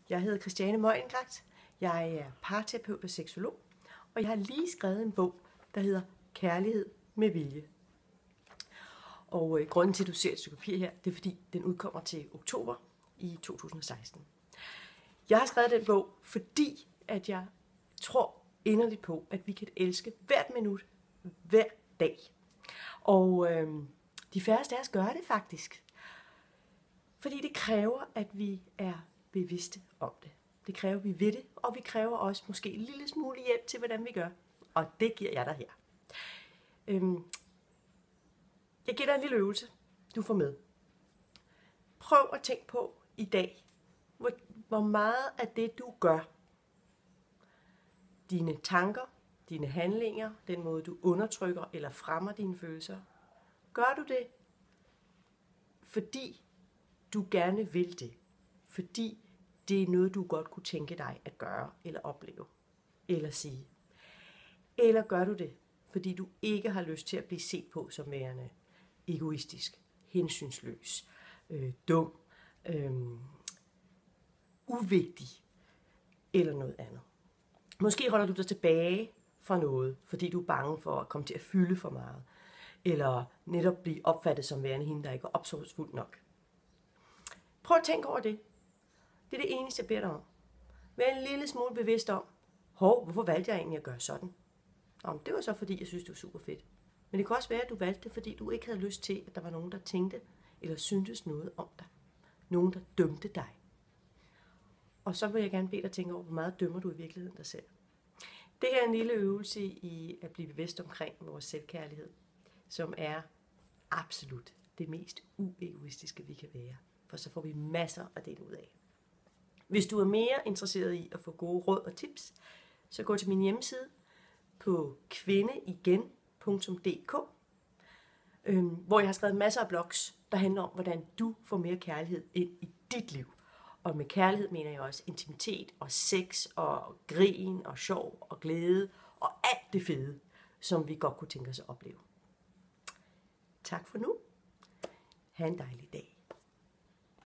Jeg hedder Christiane Møglengragt. Jeg er parterapeut og seksolog, og jeg har lige skrevet en bog, der hedder Kærlighed med vilje. Og grunden til, at du ser et stykke papir her, det er fordi, den udkommer til oktober i 2016. Jeg har skrevet den bog, fordi at jeg tror inderligt på, at vi kan elske hvert minut, hver dag. Og de færreste af os gør det faktisk. Fordi det kræver, at vi er bevidste om det. Det kræver, at vi ved det, og vi kræver også måske en lille smule hjælp til, hvordan vi gør. Og det giver jeg dig her. Jeg giver dig en lille øvelse, du får med. Prøv at tænke på i dag, hvor meget af det, du gør, dine tanker, dine handlinger, den måde, du undertrykker eller fremmer dine følelser, gør du det, fordi du gerne vil det, fordi det er noget, du godt kunne tænke dig at gøre, eller opleve, eller sige. Eller gør du det, fordi du ikke har lyst til at blive set på som værende egoistisk, hensynsløs, dum, uvigtig, eller noget andet. Måske holder du dig tilbage fra noget, fordi du er bange for at komme til at fylde for meget, eller netop blive opfattet som værende hende, der ikke er opsorgsfuld nok. Prøv at tænke over det. Det er det eneste, jeg beder dig om. Vær en lille smule bevidst om, hvorfor valgte jeg egentlig at gøre sådan? Det var så fordi, jeg synes, det var super fedt. Men det kan også være, at du valgte det, fordi du ikke havde lyst til, at der var nogen, der tænkte eller syntes noget om dig. Nogen, der dømte dig. Og så vil jeg gerne bede dig tænke over, hvor meget dømmer du i virkeligheden dig selv. Det her er en lille øvelse i at blive bevidst omkring vores selvkærlighed, som er absolut det mest uegoistiske, vi kan være. For så får vi masser af det ud af. Hvis du er mere interesseret i at få gode råd og tips, så gå til min hjemmeside på kvindeigen.dk, hvor jeg har skrevet masser af blogs, der handler om, hvordan du får mere kærlighed ind i dit liv. Og med kærlighed mener jeg også intimitet og sex og grin og sjov og glæde og alt det fede, som vi godt kunne tænke os at opleve. Tak for nu. Ha' en dejlig dag.